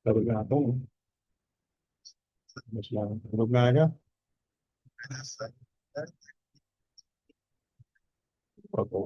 कभी मैं आता हूँ। ग्रुप में आएगा। Okay.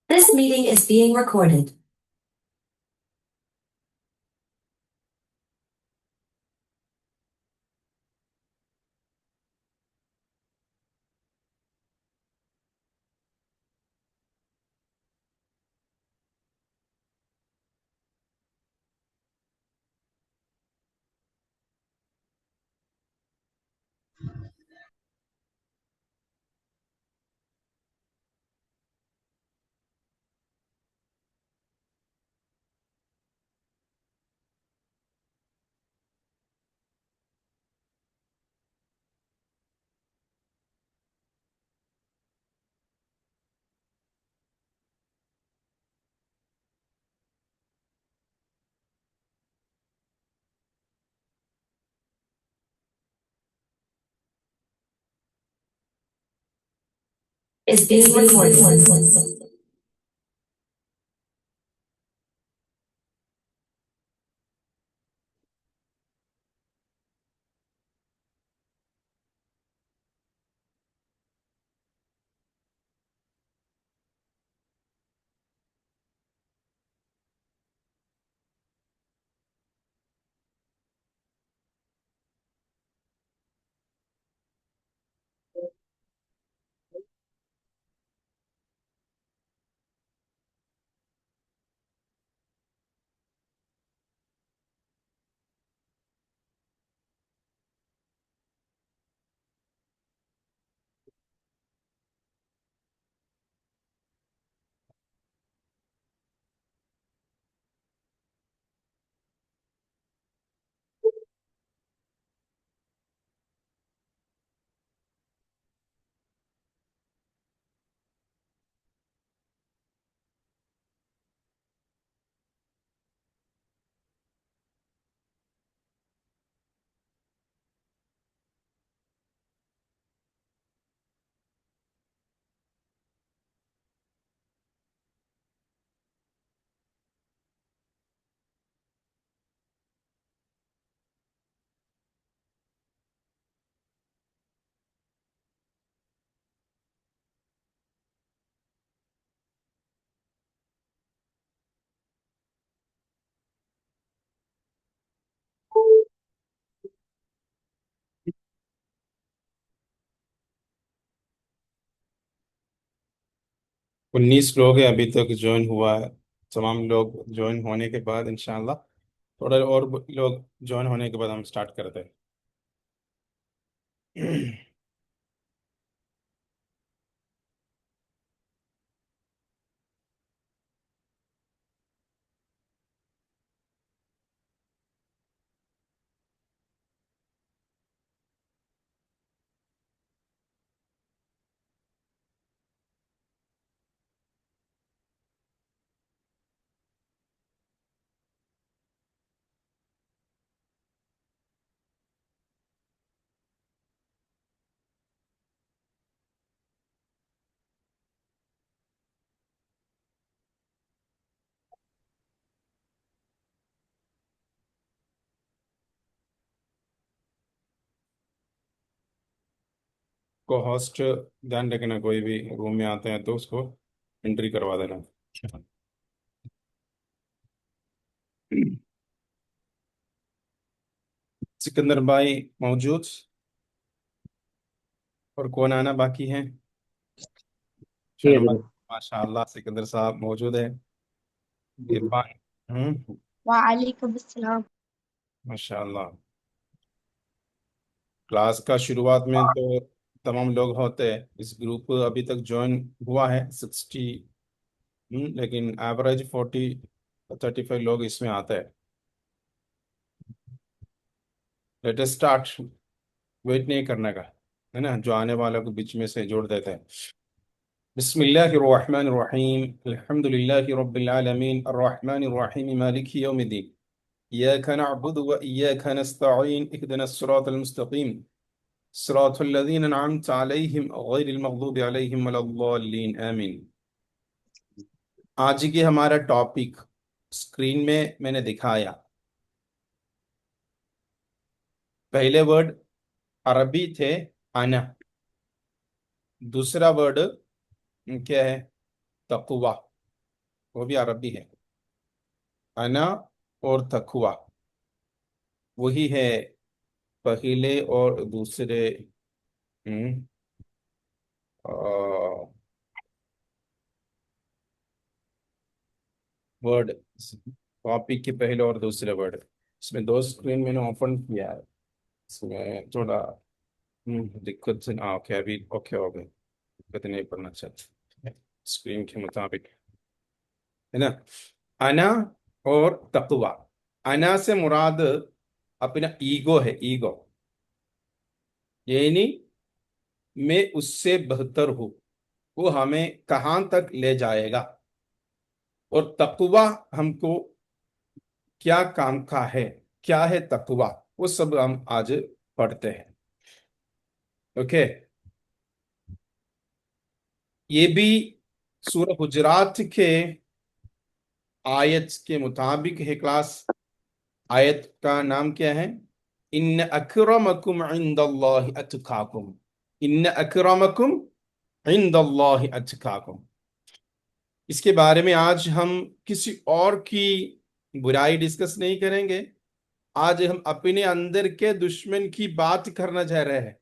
This meeting is being recorded. Is being recorded. 19 लोग हैं अभी तक ज्वाइन हुआ है। तमाम लोग ज्वाइन होने के बाद इंशाल्लाह थोड़े और लोग ज्वाइन होने के बाद हम स्टार्ट करते हैं। को होस्ट ध्यान रखना, कोई भी रूम में आते हैं तो उसको एंट्री करवा देना। सिकंदर भाई मौजूद, और कौन आना बाकी है? ठीक है शर्मा, गुरु। माशाल्लाह सिकंदर साहब मौजूद है। इरफान, वालेकुम अस्सलाम। माशाल्लाह। क्लास का शुरुआत में तो तमाम लोग होते हैं, इस ग्रुप अभी तक ज्वाइन हुआ है 60, लेकिन एवरेज 40-35 लोग इसमें आते हैं। लेट अस स्टार्ट, वेट नहीं करने का, है ना, जो आने वालों को बीच में से जोड़ देते हैं। बिस्मिल्लाहिर्रहमानिर्रहीम, अल्हम्दुलिल्लाहि रब्बिल आलमीन, अर्रहमानिर रहीम, मालिकि यौमिद्दीन, इय्याका नअबुदु व इय्याका नस्तईन, इहदिनस सिरातल मुस्तकीम, सिरातल लज़ीना अनअमता अलैहिम गैरिल मग़दूबि अलैहिम वलद्दाल्लीन, आमीन। आज की हमारा टॉपिक स्क्रीन में मैंने दिखाया। पहले वर्ड अरबी थे, अना। दूसरा वर्ड क्या है? तकवा, वो भी अरबी है। अना और तकवा वही है पहले और दूसरे वर्ड, टॉपिक के पहले और दूसरे वर्ड। इसमें दो स्क्रीन मैंने ओपन किया है, इसमें थोड़ा दिक्कत से ना। ओके, अभी ओके हो गए, दिक्कत नहीं पड़ना चाहते स्क्रीन के मुताबिक, है ना। अना और तकवा। अना से मुराद अपना ईगो है, ईगो, यानी मैं उससे बेहतर हूं, वो हमें कहाँ तक ले जाएगा। और तकवा हमको क्या काम का है, क्या है तकवा, वो सब हम आज पढ़ते हैं। ओके, ये भी सूरह हुजरात के आयत के मुताबिक है क्लास। आयत का नाम क्या है? इन्न अक्रमकुम इंदल्लाहि अतकाकुम, इन्न अक्रमकुम इंदल्लाहि अतकाकुम। इसके बारे में आज हम किसी और की बुराई डिस्कस नहीं करेंगे। आज हम अपने अंदर के दुश्मन की बात करना चाह रहे हैं।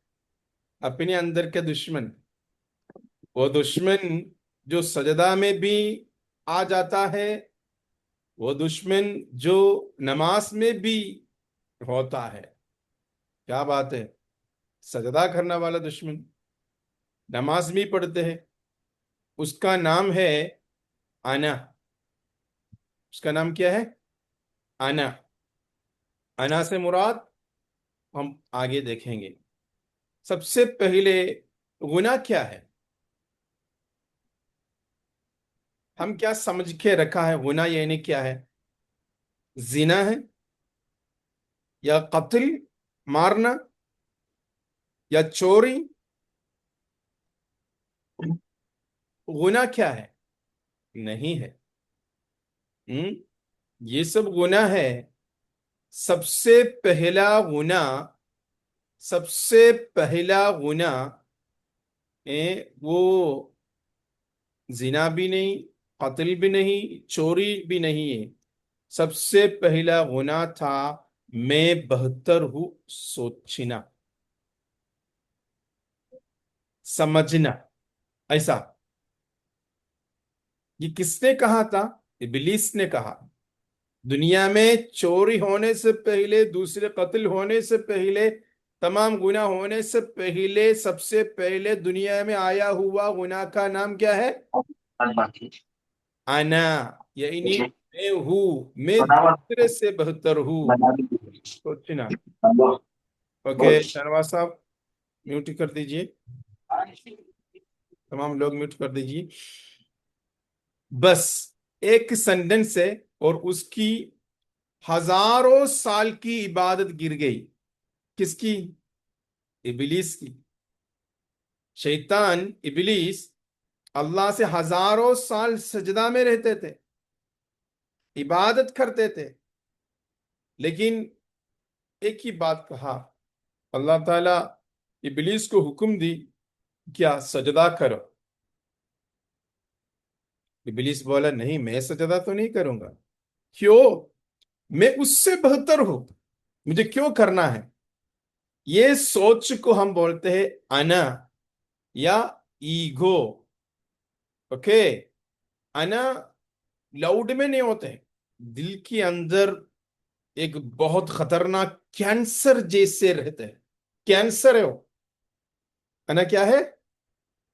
अपने अंदर के दुश्मन, वो दुश्मन जो सजदा में भी आ जाता है, वो दुश्मन जो नमाज में भी होता है। क्या बात है, सजदा करने वाला दुश्मन, नमाज भी पढ़ते हैं। उसका नाम है अना। उसका नाम क्या है? अना। अना से मुराद हम आगे देखेंगे। सबसे पहले गुनाह क्या है, हम क्या समझ के रखा है गुनाह यानी क्या है? जिना है, या कत्ल, मारना, या चोरी? गुनाह क्या है? नहीं है। हम्म ये सब गुनाह है। सबसे पहला गुनाह, सबसे पहला गुनाह वो जिना भी नहीं, कत्ल भी नहीं, चोरी भी नहीं है। सबसे पहला गुनाह था मैं बेहतर हूं सोचना, समझना। ऐसा ये किसने कहा था? इबलीस ने कहा। दुनिया में चोरी होने से पहले, दूसरे कत्ल होने से पहले, तमाम गुनाह होने से पहले, सबसे पहले दुनिया में आया हुआ गुनाह का नाम क्या है? अना, यानी मैं हूँ, मैं दूसरे से बेहतर हूँ सोचना। ओके, शहनवाज साहब म्यूट कर दीजिए, तमाम लोग म्यूट कर दीजिए। बस एक सेंटेंस है और उसकी हजारों साल की इबादत गिर गई। किसकी? इबलीस की। शैतान, इबलीस अल्लाह से हजारों साल सजदा में रहते थे, इबादत करते थे, लेकिन एक ही बात कहा। अल्लाह ताला इबलीस को हुक्म दी क्या सजदा करो। इब्लीस बोला नहीं, मैं सजदा तो नहीं करूंगा। क्यों? मैं उससे बेहतर हूं, मुझे क्यों करना है? ये सोच को हम बोलते हैं अना या ईगो। ओके। अना लाउड में नहीं होते, दिल के अंदर एक बहुत खतरनाक कैंसर जैसे रहते हैं। कैंसर है वो। अना क्या है?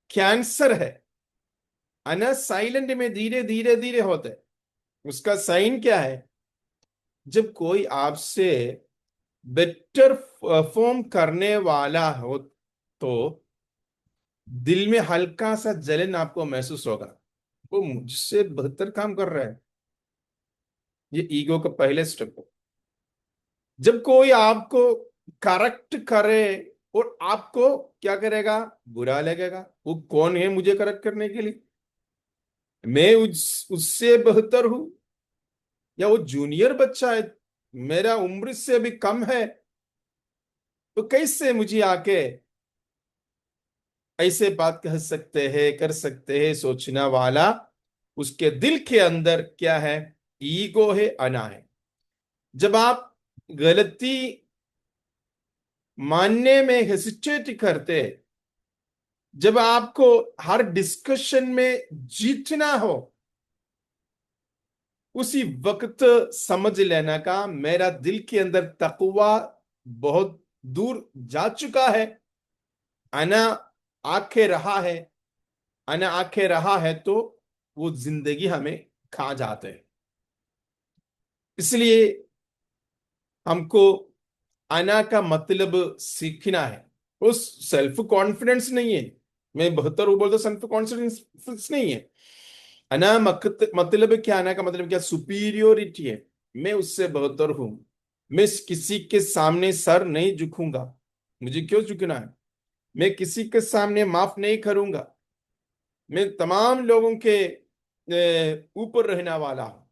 कैंसर है। अना साइलेंट में धीरे धीरे धीरे होते हैं। उसका साइन क्या है? जब कोई आपसे बेटर परफॉर्म करने वाला हो तो दिल में हल्का सा जलन आपको महसूस होगा, वो मुझसे बेहतर काम कर रहा है। ये ईगो का पहले स्टेप है। जब कोई आपको करेक्ट करे और आपको क्या करेगा? बुरा लगेगा। वो कौन है मुझे करेक्ट करने के लिए? मैं उससे बेहतर हूं, या वो जूनियर बच्चा है, मेरा उम्र से भी कम है, तो कैसे मुझे आके ऐसे बात कह सकते हैं, कर सकते हैं? सोचना वाला उसके दिल के अंदर क्या है? ईगो है, अना है। जब आप गलती मानने में हेसिटेट करते, जब आपको हर डिस्कशन में जीतना हो, उसी वक्त समझ लेना का मेरा दिल के अंदर तकवा बहुत दूर जा चुका है। अना आके रहा है। अना आके रहा है तो वो जिंदगी हमें खा जाते हैं। इसलिए हमको अना का मतलब सीखना है। वो सेल्फ कॉन्फिडेंस नहीं है, मैं बेहतर हूं बोलते सेल्फ कॉन्फिडेंस नहीं है। अना मतलब क्या? अना का मतलब क्या? सुपीरियोरिटी है। मैं उससे बेहतर हूं, मैं किसी के सामने सर नहीं झुकूंगा। मुझे क्यों झुकना है? मैं किसी के सामने माफ नहीं करूंगा। मैं तमाम लोगों के ऊपर रहने वाला हूं।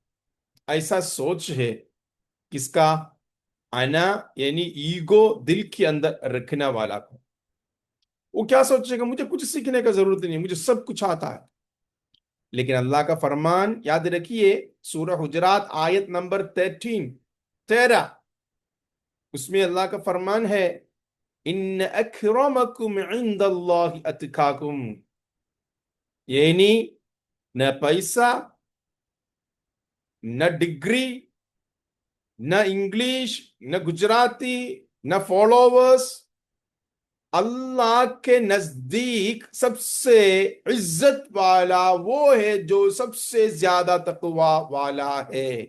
ऐसा सोच है किसका? अना यानी ईगो दिल के अंदर रखने वाला को। वो क्या सोचेगा? मुझे कुछ सीखने का जरूरत नहीं, मुझे सब कुछ आता है। लेकिन अल्लाह का फरमान याद रखिए, सूरह हुजरात आयत नंबर 13, उसमें अल्लाह का फरमान है, इन अक्रमकुम इंदल्लाहि अतकाकुम। यानी न पैसा, न डिग्री, न इंग्लिश, न गुजराती, न फॉलोवर्स, अल्लाह के नजदीक सबसे इज्जत वाला वो है जो सबसे ज्यादा तकवा वाला है।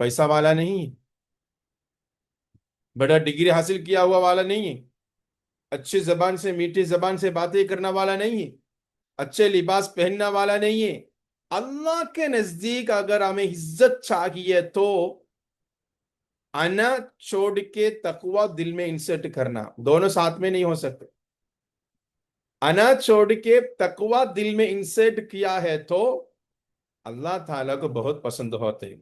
पैसा वाला नहीं, बड़ा डिग्री हासिल किया हुआ वाला नहीं है, अच्छी जबान से मीठी जबान से बातें करने वाला नहीं है, अच्छे लिबास पहनने वाला नहीं है। अल्लाह के नजदीक अगर हमें इज्जत चाहिए तो अना छोड़ के तकवा दिल में इंसर्ट करना, दोनों साथ में नहीं हो सकते। अना छोड़ के तकवा दिल में इंसर्ट किया है तो अल्लाह ताला को बहुत पसंद होते हैं।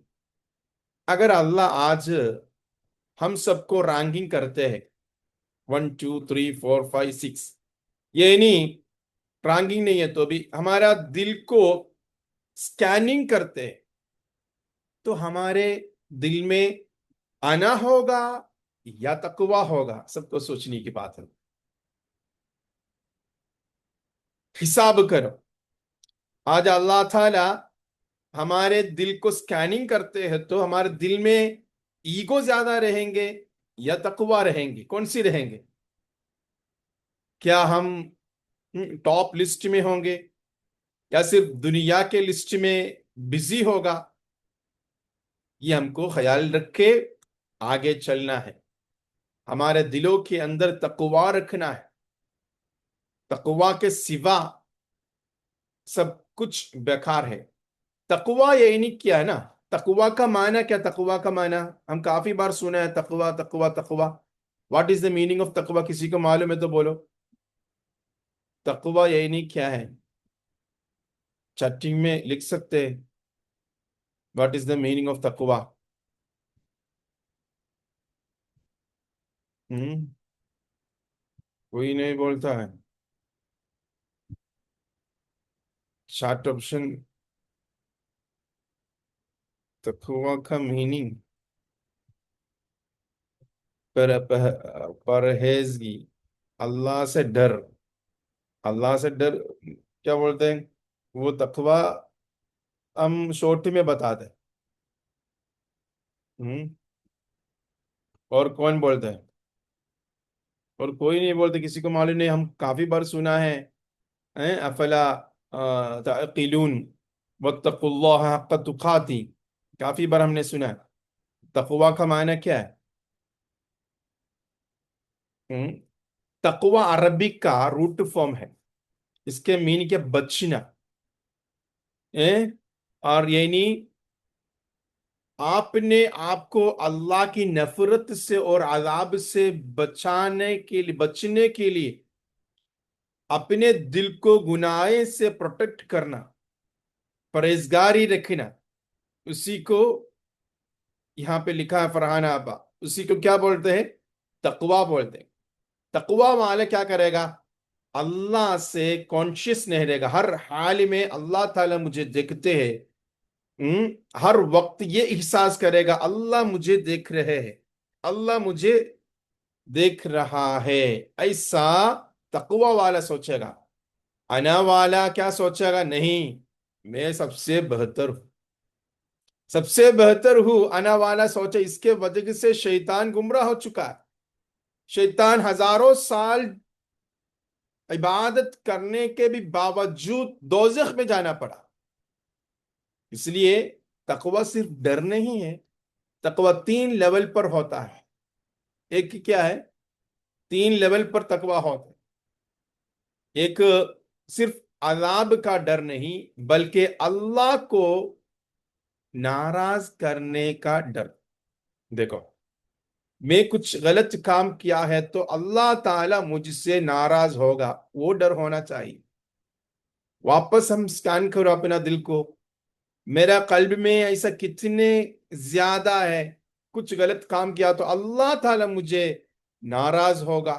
अगर अल्लाह आज हम सबको रैंकिंग करते हैं 1 2 3 4 5 6, ये नहीं, रैंकिंग नहीं है तो भी हमारा दिल को स्कैनिंग करते हैं, तो हमारे दिल में अना होगा या तकवा होगा? सबको सोचने की बात है। हिसाब करो। आज अल्लाह ताला हमारे दिल को स्कैनिंग करते हैं तो हमारे दिल में ईगो ज्यादा रहेंगे या तकवा रहेंगे? कौन सी रहेंगे? क्या हम टॉप लिस्ट में होंगे या सिर्फ दुनिया के लिस्ट में बिजी होगा? ये हमको ख्याल रख के आगे चलना है। हमारे दिलों के अंदर तकवा रखना है। तकवा के सिवा सब कुछ बेकार है। तकवा ये नहीं क्या है ना? तकवा का माना क्या? तकवा का माना हम काफी बार सुना है, तकवा तकवा तकवा। What is the meaning of तकवा? किसी को मालूम है तो बोलो। तकवा ये नहीं क्या है? चैटिंग में लिख सकते हैं, what is the meaning of तकवा? हम्म कोई नहीं बोलता है। चार्ट ऑप्शन तकवा का मीनिंग परहेजगी, अल्लाह से डर। अल्लाह से डर क्या बोलते हैं? वो तकवा हम शॉर्ट में बता दें। हम्म। और कौन बोलते हैं? और कोई नहीं बोलते, किसी को मालूम नहीं। हम काफी बार सुना है, हैं? अफला ताक़िलून वत्तकुल्लाह हक़्क़ तुक़ाती। काफी बार हमने सुना है। तकवा का मायना क्या है? हम्म। तकवा अरबिक का रूट फॉर्म है। इसके मीन क्या? बचना। और यानी आपने आपको अल्लाह की नफरत से और अजाब से बचने के लिए अपने दिल को गुनाह से प्रोटेक्ट करना, परहेजगारी रखना, उसी को यहाँ पे लिखा है फरहान आबा, उसी को क्या बोलते हैं? तकवा बोलते हैं। तकवा वाला क्या करेगा? अल्लाह से कॉन्शियस नहीं रहेगा, हर हाल में अल्लाह ताला मुझे देखते हैं। हर वक्त ये एहसास करेगा अल्लाह मुझे देख रहे हैं, अल्लाह मुझे देख रहा है। ऐसा तकवा वाला सोचेगा। अना वाला क्या सोचेगा? नहीं, मैं सबसे बेहतर हूं, सबसे बेहतर हूं। अना वाला सोचे, इसके वजह से शैतान गुमराह हो चुका है। शैतान हजारों साल इबादत करने के भी बावजूद दोजख में जाना पड़ा। इसलिए तकवा सिर्फ डर नहीं है। तकवा 3 लेवल पर होता है। एक क्या है? 3 लेवल पर तकवा होता है। एक सिर्फ अजाब का डर नहीं, बल्कि अल्लाह को नाराज करने का डर। देखो, मैं कुछ गलत काम किया है तो अल्लाह ताला मुझसे नाराज होगा, वो डर होना चाहिए। वापस हम स्कैन करो अपना दिल को, मेरा कल्ब में ऐसा कितने ज्यादा है, कुछ गलत काम किया तो अल्लाह ताला मुझे नाराज होगा।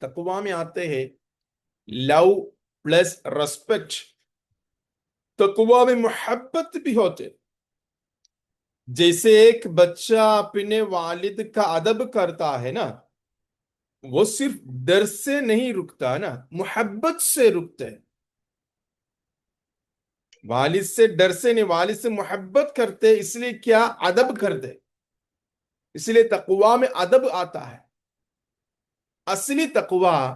तकवा में आते हैं लव प्लस रेस्पेक्ट। तकवा में मोहब्बत भी होते। जैसे एक बच्चा अपने वालिद का अदब करता है ना, वो सिर्फ डर से नहीं रुकता ना, मोहब्बत से रुकते हैं। वालिद से डर से नहीं, वालिद से मोहब्बत करते, इसलिए क्या? अदब करते। इसलिए तकवा में अदब आता है। असली तकवा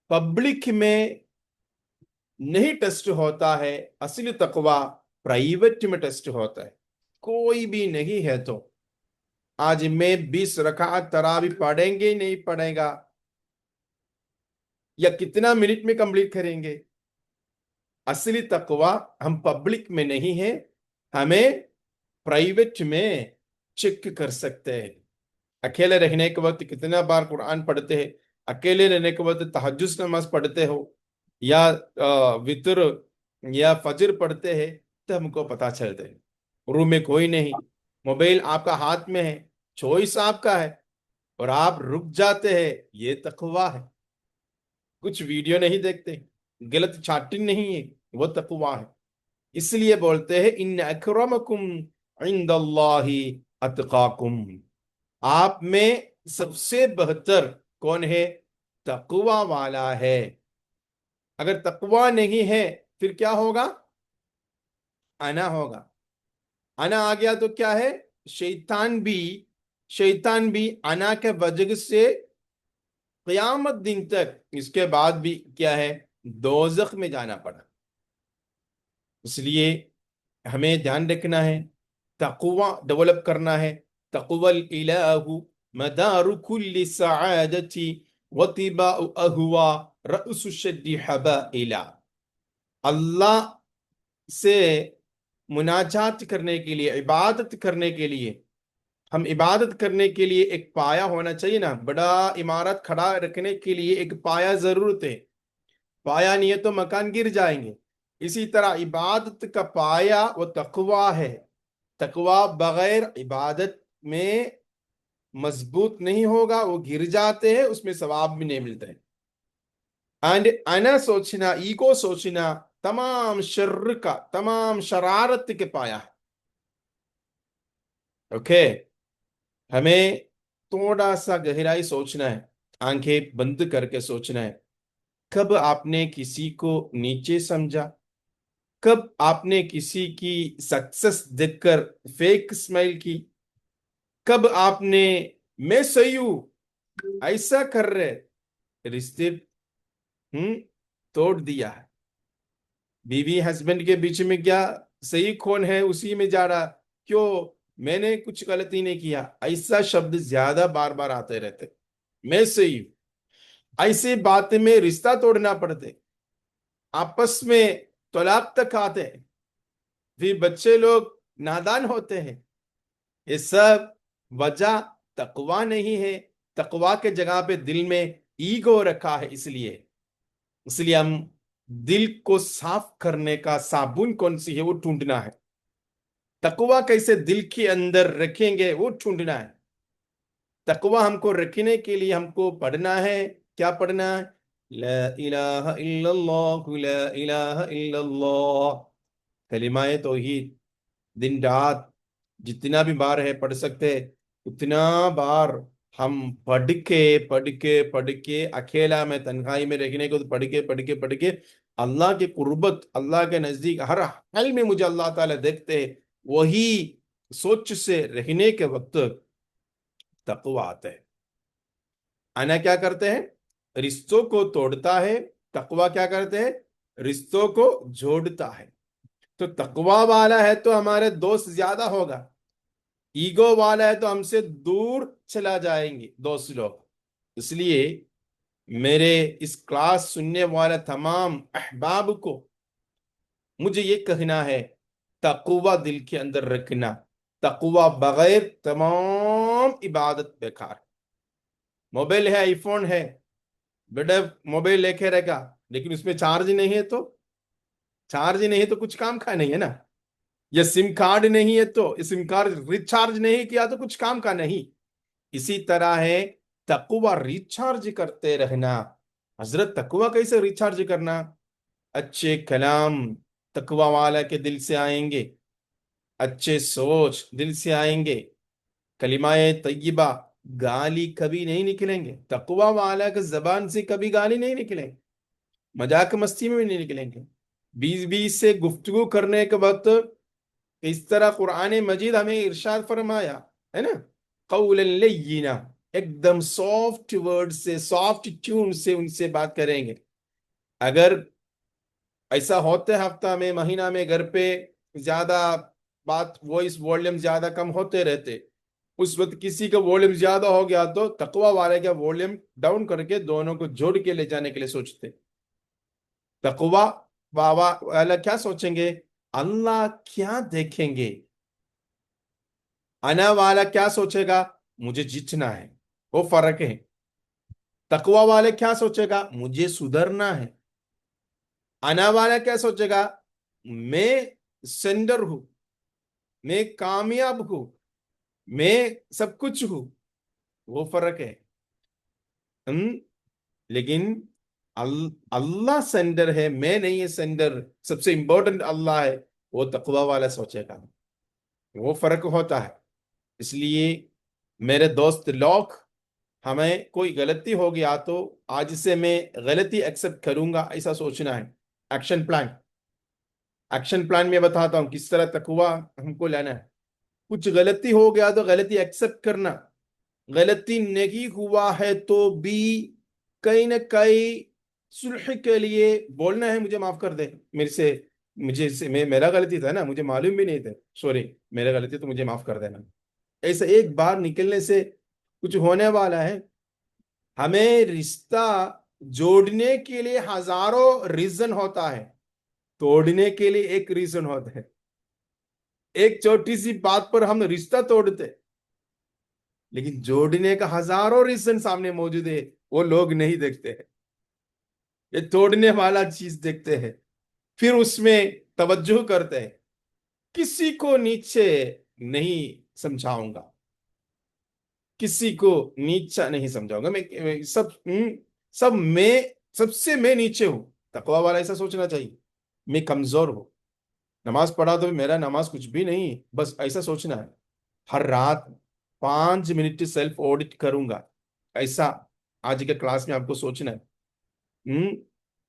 पब्लिक में नहीं टेस्ट होता है, असली तकवा प्राइवेट में टेस्ट होता है। कोई भी नहीं है तो आज मैं 20 रकात तरावी पढ़ेंगे, नहीं पढ़ेगा, या कितना मिनट में कंप्लीट करेंगे? असली तकवा हम पब्लिक में नहीं है, हमें प्राइवेट में चेक कर सकते हैं। अकेले रहने के वक्त कितना बार कुरान पढ़ते हैं, अकेले रहने के वक्त तहज्जुद नमाज पढ़ते हो, या वितर या फजर पढ़ते हैं, तो हमको पता चलता है। रूम में कोई नहीं, मोबाइल आपका हाथ में है, चॉइस आपका है, और आप रुक जाते हैं, ये तकवा है। कुछ वीडियो नहीं देखते, गलत चैटिंग नहीं है, वो तकवा है। इसलिए बोलते हैं इन अक्रमकुम इंदल्लाहि अतकाकुम। आप में सबसे बेहतर कौन है? तकवा वाला है। अगर तकवा नहीं है फिर क्या होगा? अना होगा। अना आ गया तो क्या है? शैतान भी शैतान भी अना के वजह से क़यामत दिन तक, इसके बाद भी क्या है? दोज़ख में जाना पड़ा। इसलिए हमें ध्यान रखना है, तक़वा डेवलप करना है। तक़वल इलाहु मदारु कुल्ली सआदती वतिबाउ अहवा रअसु शद्दी हबाइला। अल्लाह से मुनाजात करने के लिए, इबादत करने के लिए, हम इबादत करने के लिए एक पाया होना चाहिए ना। बड़ा इमारत खड़ा रखने के लिए एक पाया जरूरत है। पाया नहीं है तो मकान गिर जाएंगे। इसी तरह इबादत का पाया वो तकवा है। तकवा बगैर इबादत में मजबूत नहीं होगा, वो गिर जाते हैं, उसमें सवाब भी नहीं मिलता है। एंड अना सोचना, ईगो सोचना तमाम शर्र का, तमाम शरारत के पाया है। ओके, हमें थोड़ा सा गहराई सोचना है, आंखें बंद करके सोचना है। कब आपने किसी को नीचे समझा? कब आपने किसी की सक्सेस देखकर फेक स्माइल की? कब आपने मैं सही हूं ऐसा कर रहे रिश्ते हम्म तोड़ दिया है? बीवी हस्बैंड के बीच में क्या सही कौन है उसी में जा रहा, क्यों मैंने कुछ गलती नहीं किया, ऐसा शब्द ज्यादा बार बार आते रहते, मैं सही हूं। ऐसी बात में रिश्ता तोड़ना पड़ते, आपस में तलाक तक आते हैं, फिर बच्चे लोग नादान होते हैं। ये सब वजह तकवा नहीं है। तकवा के जगह पे दिल में ईगो रखा है। इसलिए इसलिए हम दिल को साफ करने का साबुन कौन सी है वो ढूंढना है। तकवा कैसे दिल के अंदर रखेंगे वो ढूंढना है। तकवा हमको रखने के लिए हमको पढ़ना है। क्या पढ़ना है? ला इलाहा इल्लल्लाह, ला इलाहा इल्लल्लाह, कलिमाए तौहीद। दिन रात जितना भी बार है पढ़ सकते हैं, उतना बार हम पढ़ के अकेला में तन्हाई में रहने को, तो पढ़ के अल्लाह के कुर्बत, अल्लाह के नजदीक हर हाल में मुझे अल्लाह ताला देखते हैं, वही सोच से रहने के वक्त तकवा आता है। अना क्या करते हैं? रिश्तों को तोड़ता है। तकवा क्या करते हैं? रिश्तों को जोड़ता है। तो तकवा वाला है तो हमारे दोस्त ज्यादा होगा, ईगो वाला है तो हमसे दूर चला जाएंगे दोस्त लोग। इसलिए मेरे इस क्लास सुनने वाले तमाम अहबाब को मुझे ये कहना है, तकवा दिल के अंदर रखना। तकवा बगैर तमाम इबादत बेकार। मोबाइल है, आईफोन है, बेटा मोबाइल लेके रहेगा, लेकिन उसमें चार्ज नहीं है तो कुछ काम का नहीं है ना। या सिम कार्ड नहीं है तो, सिम कार्ड रिचार्ज नहीं किया तो कुछ काम का नहीं। इसी तरह है तकवा, रिचार्ज करते रहना। हजरत तकवा कैसे रिचार्ज करना? अच्छे कलाम तकवा वाला के दिल से आएंगे, अच्छे सोच दिल से आएंगे, कलिमाए तय्यबा, गाली कभी नहीं निकलेंगे। तकवा वाला के जबान से कभी गाली नहीं निकलेंगे, मजाक मस्ती में भी नहीं निकलेंगे। बीच बीच से गुफ्तगू करने के वक्त इस तरह कुरान मजीद हमें इरशाद फरमाया है ना, कौलन लय्यिना, एकदम सॉफ्ट वर्ड से, सॉफ्ट ट्यून से उनसे बात करेंगे। अगर ऐसा होते हफ्ता में, महीना में घर पे ज्यादा बात, वॉइस वॉल्यूम ज्यादा कम होते रहते, उस वक्त किसी का वॉल्यूम ज्यादा हो गया तो तकवा वाले का वॉल्यूम डाउन करके दोनों को जोड़ के ले जाने के लिए सोचते। तकवा बाबा वाला क्या सोचेंगे? अल्लाह क्या देखेंगे? अना वाला क्या सोचेगा? मुझे जीतना है। वो फर्क है। तकवा वाले क्या सोचेगा? मुझे सुधरना है। अना वाला क्या सोचेगा? मैं सेंडर हूं, मैं कामयाब हूं, मैं सब कुछ हूं। वो फर्क है। हम लेकिन अल्लाह सेंडर है, मैं नहीं है सेंडर, सबसे इंपॉर्टेंट अल्लाह है, वो तकवा वाला सोचेगा। वो फर्क होता है। इसलिए मेरे दोस्त लोग, हमें कोई गलती हो गया तो आज से मैं गलती एक्सेप्ट करूंगा ऐसा सोचना है। एक्शन प्लान, एक्शन प्लान में बताता हूं किस तरह तकवा हमको लाना है। कुछ गलती हो गया तो गलती एक्सेप्ट करना। गलती नहीं हुआ है तो भी कहीं ना कहीं सुलह के लिए बोलना है, मुझे माफ कर दे, मेरे से मुझे से मेरा गलती था ना, मुझे मालूम भी नहीं था, सॉरी मेरा गलती, तो मुझे माफ कर देना। ऐसा एक बार निकलने से कुछ होने वाला है? हमें रिश्ता जोड़ने के लिए हजारों रीजन होता है, तोड़ने के लिए एक रीजन होता है। एक छोटी सी बात पर हम रिश्ता तोड़ते, लेकिन जोड़ने का हजारों रीजन सामने मौजूद है, वो लोग नहीं देखते हैं। ये तोड़ने वाला चीज देखते हैं, फिर उसमें तवज्जो करते हैं। किसी को नीचे नहीं समझाऊंगा, किसी को नीचा नहीं समझाऊंगा। मैं सब सब मैं सबसे मैं नीचे हूं। तकवा वाला ऐसा सोचना चाहिए, मैं कमजोर हूं, नमाज पढ़ा तो मेरा नमाज कुछ भी नहीं, बस ऐसा सोचना है। हर रात 5 मिनट सेल्फ ऑडिट करूंगा, ऐसा आज के क्लास में आपको सोचना है। हम्म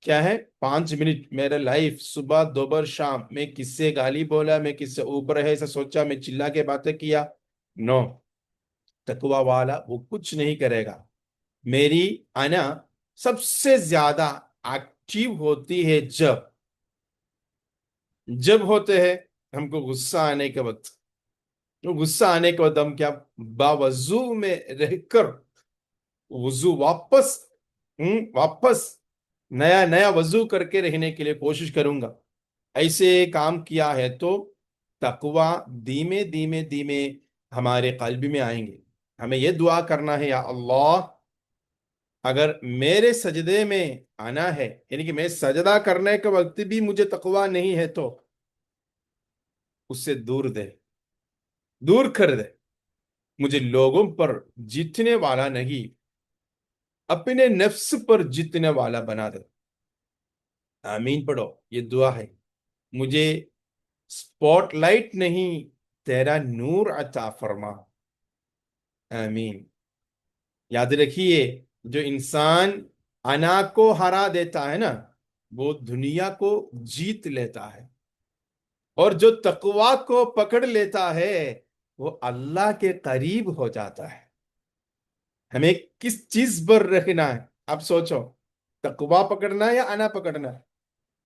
क्या है? 5 मिनट मेरा लाइफ, सुबह दोपहर शाम, मैं किससे गाली बोला, मैं किससे ऊपर है ऐसा सोचा, मैं चिल्ला के बातें किया? नो। तकवा वाला वो कुछ नहीं करेगा। मेरी अना सबसे ज्यादा एक्टिव होती है जब जब होते हैं हमको गुस्सा आने के वक्त। तो गुस्सा आने के बाद हम क्या, बावजू में रहकर वजू वापस वापस नया नया वजू करके रहने के लिए कोशिश करूंगा। ऐसे काम किया है तो तकवा धीमे धीमे धीमे हमारे कल्ब में आएंगे। हमें यह दुआ करना है, या अल्लाह, अगर मेरे सजदे में आना है, यानी कि मैं सजदा करने के वक्त भी मुझे तकवा नहीं है, तो उससे दूर दे, दूर कर दे। मुझे लोगों पर जीतने वाला नहीं, अपने नफ्स पर जीतने वाला बना दे। आमीन पढ़ो, ये दुआ है। मुझे स्पॉटलाइट नहीं, तेरा नूर अता फरमा। आमीन। याद रखिए, जो इंसान अना को हरा देता है ना, वो दुनिया को जीत लेता है। और जो तकवा को पकड़ लेता है, वो अल्लाह के करीब हो जाता है। हमें किस चीज पर रखना है? आप सोचो, तकवा पकड़ना है या अना पकड़ना है?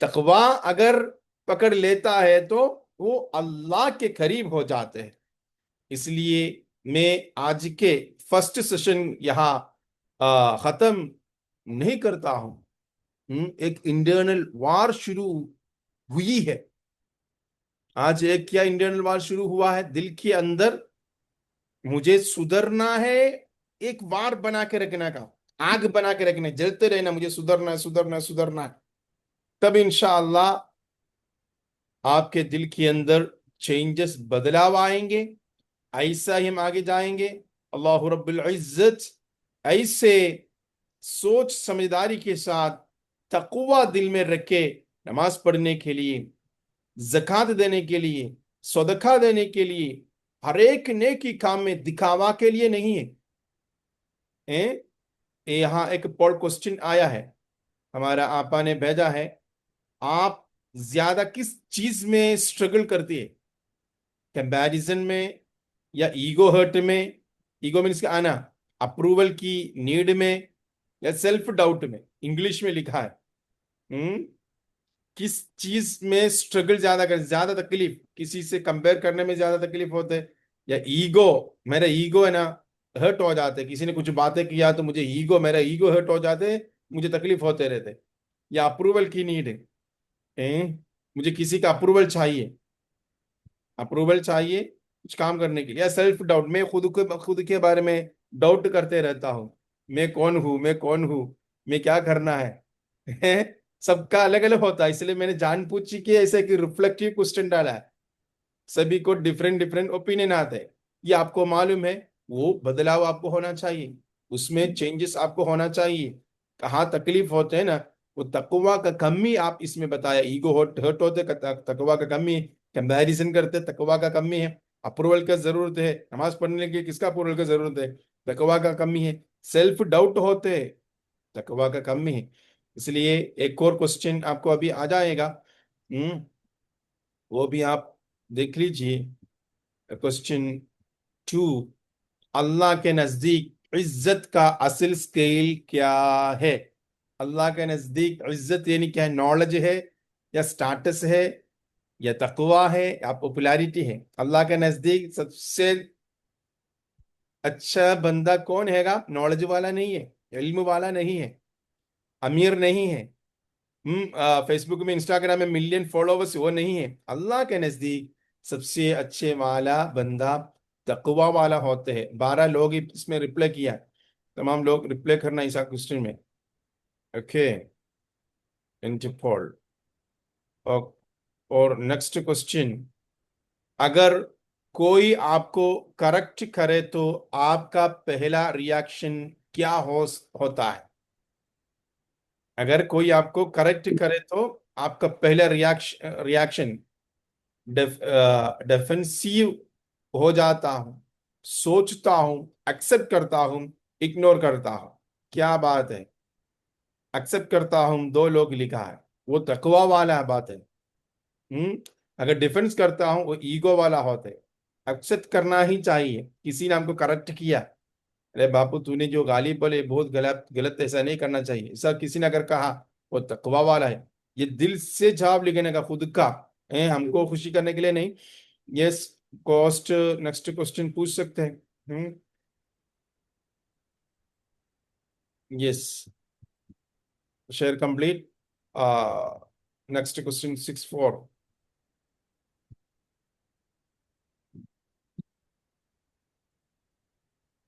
तकवा अगर पकड़ लेता है तो वो अल्लाह के करीब हो जाते हैं। इसलिए मैं आज के फर्स्ट सेशन यहाँ खत्म नहीं करता हूं। एक इंटरनल वार शुरू हुई है। आज एक क्या इंटरनल वार शुरू हुआ है दिल के अंदर? मुझे सुधरना है। एक वार बना के रखना का, आग बना के रखना है, जलते रहना, मुझे सुधरना है, सुधरना है, सुधरना है। तब इंशाअल्लाह आपके दिल के अंदर चेंजेस, बदलाव आएंगे। ऐसा ही हम आगे जाएंगे। अल्लाह रब्बुल इज्जत ऐसे सोच समझदारी के साथ तकवा दिल में रखे नमाज पढ़ने के लिए, ज़कात देने के लिए, सदका देने के लिए, हर एक नेकी काम में दिखावा के लिए नहीं है। यहाँ एक पोल क्वेश्चन आया है, हमारा आपा ने भेजा है। आप ज्यादा किस चीज में स्ट्रगल करती है? कंपैरिजन में, या ईगो हर्ट में? ईगो मीन्स का आना, अप्रूवल की नीड में, या सेल्फ डाउट में? इंग्लिश में लिखा है। हम्म किस चीज में स्ट्रगल ज्यादा कर, ज्यादा तकलीफ किसी से कंपेयर करने में ज्यादा तकलीफ होते है, या ईगो, मेरा ईगो है ना हर्ट हो जाते, किसी ने कुछ बातें किया तो मुझे ईगो, मेरा ईगो हर्ट हो जाते, मुझे तकलीफ होते रहते, या अप्रूवल की नीड है? मुझे किसी का अप्रूवल चाहिए, अप्रूवल चाहिए कुछ काम करने के लिए, या सेल्फ डाउट, मैं खुद के बारे में डाउट करते रहता हूँ, मैं कौन हूँ, मैं कौन हूँ, मैं क्या करना है? सबका अलग अलग होता है, इसलिए मैंने जान पूछी कि ऐसे कि रिफ्लेक्टिव क्वेश्चन डाला है। सभी को डिफरेंट डिफरेंट ओपिनियन आते हैं, ये आपको मालूम है। वो बदलाव आपको होना चाहिए, उसमें चेंजेस आपको होना चाहिए। कहाँ तकलीफ होते हैं ना, वो तकवा का कमी आप इसमें बताया। ईगो हर्ट होते, तकवा का कमी है। कंपैरिजन करते, तकवा का कमी है। अप्रूवल का जरूरत है, नमाज पढ़ने के किसका अप्रूवल का जरूरत है? तकवा का कमी है। सेल्फ डाउट होते, तकवा का कमी है। इसलिए एक और क्वेश्चन आपको अभी आ जाएगा, हम्म वो भी आप देख लीजिए। क्वेश्चन 2, अल्लाह के नजदीक इज्जत का असल स्केल क्या है? अल्लाह के नजदीक इज्जत यानी क्या है? नॉलेज है, या स्टाटस है, या तकवा है, या पॉपुलैरिटी है? अल्लाह के नजदीक सबसे अच्छा बंदा कौन हैगा? नॉलेज वाला नहीं है, इल्म वाला नहीं है, अमीर नहीं है, फेसबुक में इंस्टाग्राम में मिलियन फॉलोवर्स, वो नहीं है। अल्लाह के नजदीक सबसे अच्छे वाला बंदा तकवा वाला होते हैं। 12 लोग इसमें रिप्लाई किया है, तमाम लोग रिप्लाई करना इस क्वेश्चन में। Okay, Interpol. और नेक्स्ट क्वेश्चन, अगर कोई आपको करेक्ट करे तो आपका पहला रिएक्शन क्या होता है? अगर कोई आपको करेक्ट करे तो आपका पहला रिएक्शन डिफेंसिव हो जाता हूं, सोचता हूं, एक्सेप्ट करता हूं, इग्नोर करता हूं। क्या बात है, एक्सेप्ट करता हूं, दो लोग लिखा है, वो तकवा वाला बात है। अगर डिफेंस करता हूं वो ईगो वाला होता है। एक्सेप्ट करना ही चाहिए। किसी ने हमको करेक्ट किया, अरे बापू तूने जो गाली बोले बहुत गलत गलत, ऐसा नहीं करना चाहिए, ऐसा किसी ने अगर कहा, वो तकवा वाला है। ये दिल से जवाब लिखने का खुद का हमको खुशी करने के लिए नहीं। यस, कॉस्ट नेक्स्ट क्वेश्चन पूछ सकते हैं। Yes, share complete. Next question 6-4।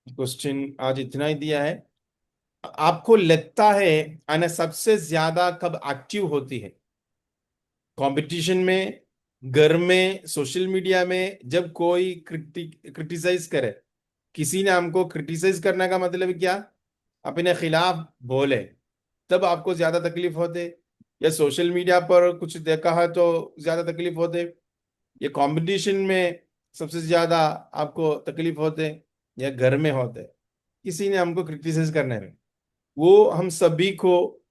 Question आज इतना ही दिया है। आपको लगता है अना सबसे ज्यादा कब एक्टिव होती है? कंपटीशन में, घर में, सोशल मीडिया में, जब कोई क्रिटिसाइज करे। किसी ने हमको क्रिटिसाइज करने का मतलब क्या? अपने खिलाफ बोले, तब आपको ज्यादा तकलीफ होते। या सोशल मीडिया पर कुछ देखा है तो ज्यादा तकलीफ होते। ये कंपटीशन में सबसे ज्यादा आपको तकलीफ होते, या घर में होते किसी ने हमको क्रिटिसाइज करने में? वो हम सभी को